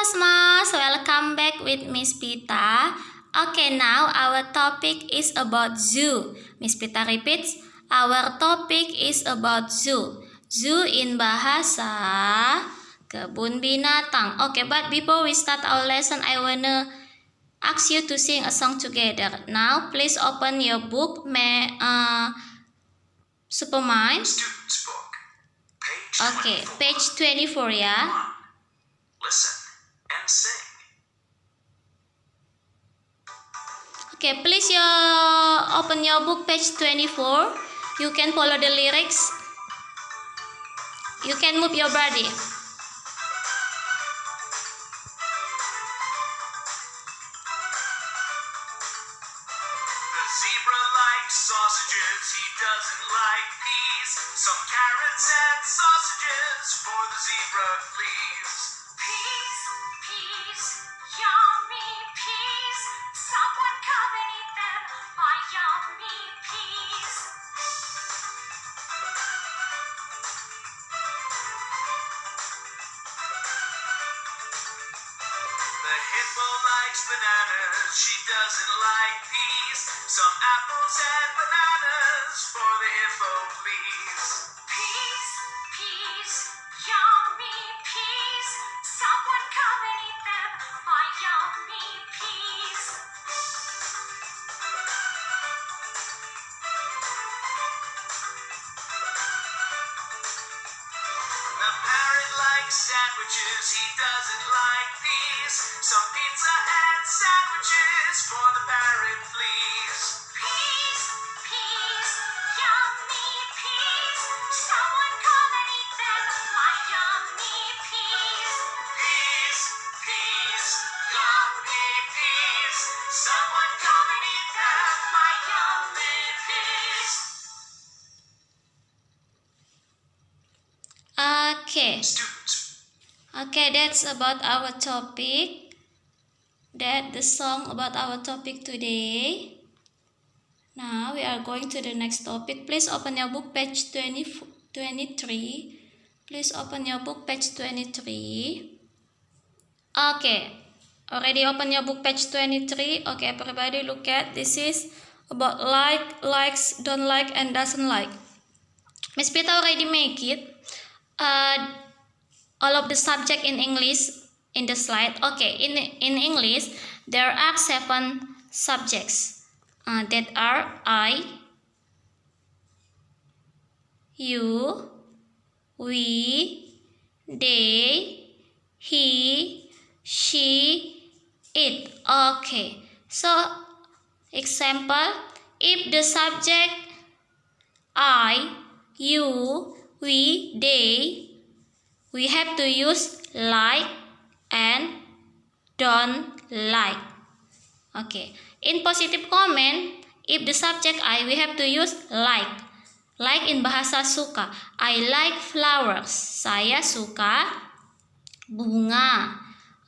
Cosmos, welcome back with Miss Pita. Okay, now our topic is about zoo. Miss Pita repeats, our topic is about zoo. Zoo in bahasa kebun binatang. Okay, but before we start our lesson, I wanna ask you to sing a song together. Now, please open your book, Supermind. Student's book, page Okay, 24. page 24 ya. Listen and sing. Okay, please open your book, page 24. You can follow the lyrics. You can move your body. The zebra likes sausages, he doesn't like peas. Some carrots and sausages for the zebra, please. Peas, peas, yummy peas. Someone come and eat them, my yummy peas. The hippo likes bananas, she doesn't like peas. Some apples and bananas for the hippo, please. Peas, peas, yummy peas. Someone come and eat them, my yummy peas. The parrot likes sandwiches, he doesn't like peas. Some pizza and sandwiches for the parrot, please. Peas, peas, yummy peas. Someone come and eat them, my yummy peas. Peas, peas, yummy peas. Someone come and eat them, My yummy peas. Okay. Students, Okay, that's about our topic. That's the song about our topic today. Now we are going to the next topic. Please open your book, page 23. Please open your book, page 23. Okay, already open your book, page 23. Okay, everybody look at. This is about likes, don't like, and doesn't like. Miss Pita already make it. All of the subject in English in the slide. Okay, in English there are 7 subjects that are I, you, we, they, he, she, it. Okay, so example, if the subject I, you, we, they, we have to use like and don't like. Okay, in positive comment, if the subject I, we have to use like. Like in bahasa suka. I like flowers. Saya suka bunga.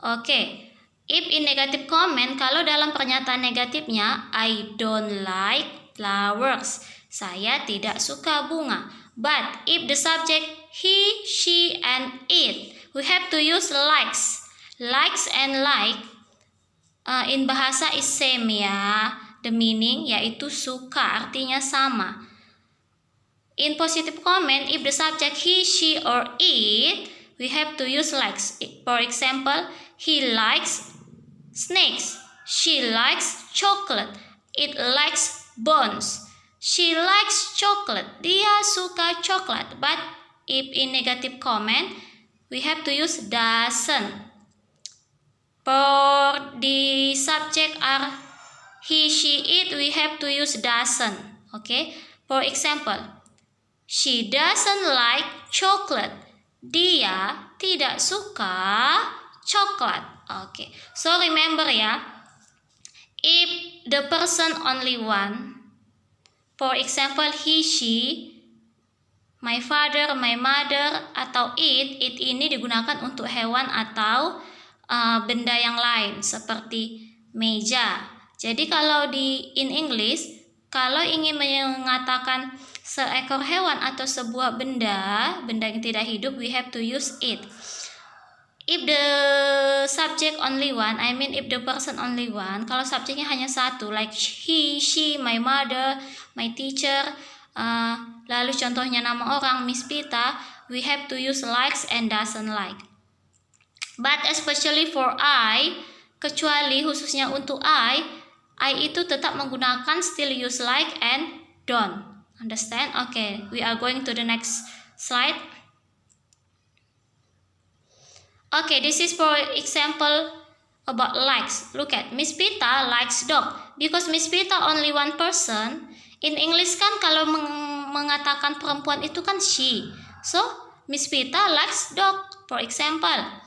Okay, if in negative comment, kalau dalam pernyataan negatifnya I don't like flowers. Saya tidak suka bunga. But if the subject he, she, and it, we have to use likes. Likes and like in bahasa is same ya. The meaning yaitu suka, artinya sama. In positive comment, if the subject he, she, or it, we have to use likes. For example, he likes snakes. She likes chocolate. It likes bones. She likes chocolate. Dia suka coklat. But if in negative comment, we have to use doesn't. For the subject are he, she, it, we have to use doesn't. Okay. For example, she doesn't like chocolate. Dia tidak suka coklat. Okay. So remember ya, if the person only one, for example, he, she, my father, my mother, atau it ini digunakan untuk hewan atau benda yang lain seperti meja. Jadi kalau in English, kalau ingin mengatakan seekor hewan atau sebuah benda yang tidak hidup, we have to use it. If the the subject only one, I mean if the person only one, kalau subjeknya hanya satu, like he, she, my mother, my teacher, lalu contohnya nama orang, Miss Pita, we have to use likes and doesn't like. But especially for I, kecuali khususnya untuk I itu tetap menggunakan still use like and don't. Understand? Okay, we are going to the next slide. Okay, this is for example about likes. Look at Miss Pita likes dog. Because Miss Pita only one person. In English kan kalau mengatakan perempuan itu kan she. So, Miss Pita likes dog. For example.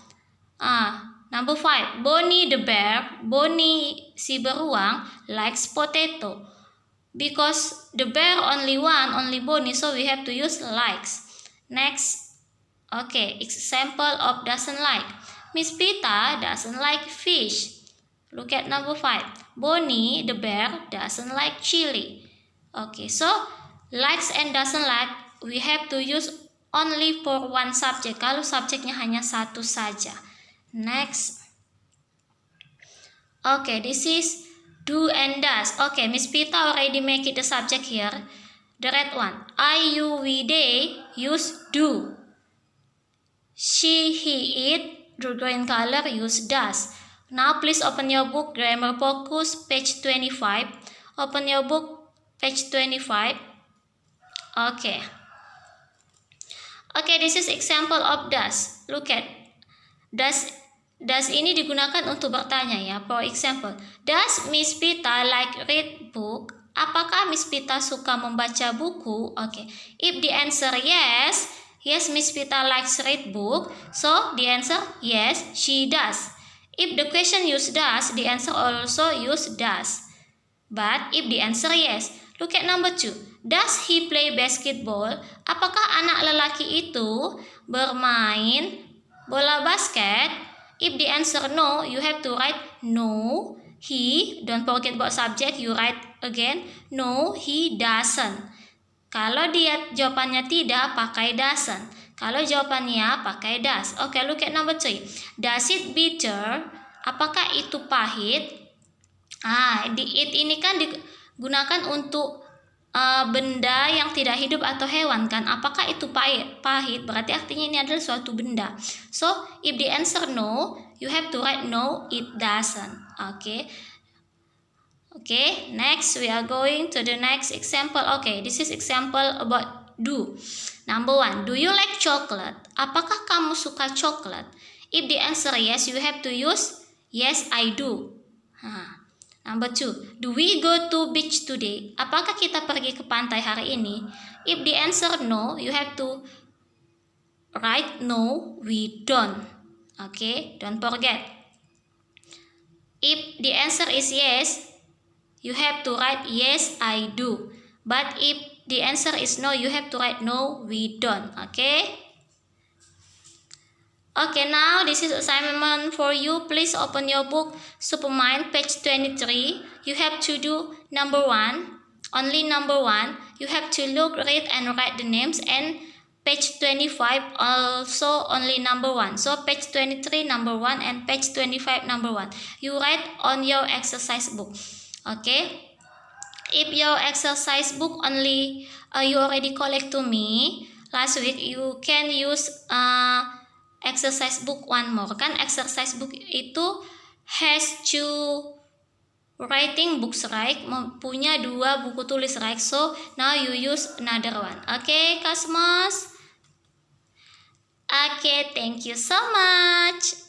Number 5. Bonnie the bear. Bonnie si beruang likes potato. Because the bear only one, only Bonnie, so we have to use likes. Next. Okay, example of doesn't like. Miss Pita doesn't like fish. Look at number 5. Bonnie the bear doesn't like chili. Okay, so likes and doesn't like we have to use only for one subject. Kalau subjeknya hanya satu saja. Next. Okay, this is do and does. Okay, Miss Pita already make it the subject here. The red one. I, you, we, they use do. She, he, it, the green color use does. Now please open your book, Grammar Focus, page 25. Open your book, page 25. Okay. Okay, this is example of does. Look at does ini digunakan untuk bertanya ya. For example, does Miss Pita like read book? Apakah Miss Pita suka membaca buku? Okay. If the answer yes, Miss Pita likes read book. So the answer yes, she does. If the question use does, the answer also use does. But if the answer yes, look at number 2. Does he play basketball? Apakah anak lelaki itu bermain bola basket? If the answer no, you have to write no, he, don't forget about subject, you write again, no, he doesn't. Kalau dia jawabannya tidak, pakai doesn't. Kalau jawabannya pakai does. Okay, look at number 3. Does it bitter? Apakah itu pahit? It ini kan digunakan untuk benda yang tidak hidup atau hewan kan. Apakah itu pahit? Berarti artinya ini adalah suatu benda. So, if the answer no, you have to write no, it doesn't. Okay. Okay, next we are going to the next example. Okay, this is example about do. Number 1, do you like chocolate? Apakah kamu suka coklat? If the answer yes, you have to use yes, I do. Number 2, do we go to beach today? Apakah kita pergi ke pantai hari ini? If the answer no, you have to write no, we don't. Okay, don't forget. If the answer is yes, you have to write yes, I do. But if the answer is no, you have to write no, we don't. Okay? Okay, now this is assignment for you. Please open your book, Supermind, page 23. You have to do number 1. Only number 1. You have to look, read, and write the names. And page 25 also only number 1. So page 23 number 1 and page 25 number 1. You write on your exercise book. Okay? If your exercise book only you already collect to me last week, you can use exercise book one more. Kan exercise book itu has 2 writing books, right? Punya 2 buku tulis, right? So now you use another one. Okay, Cosmos? Okay, thank you so much.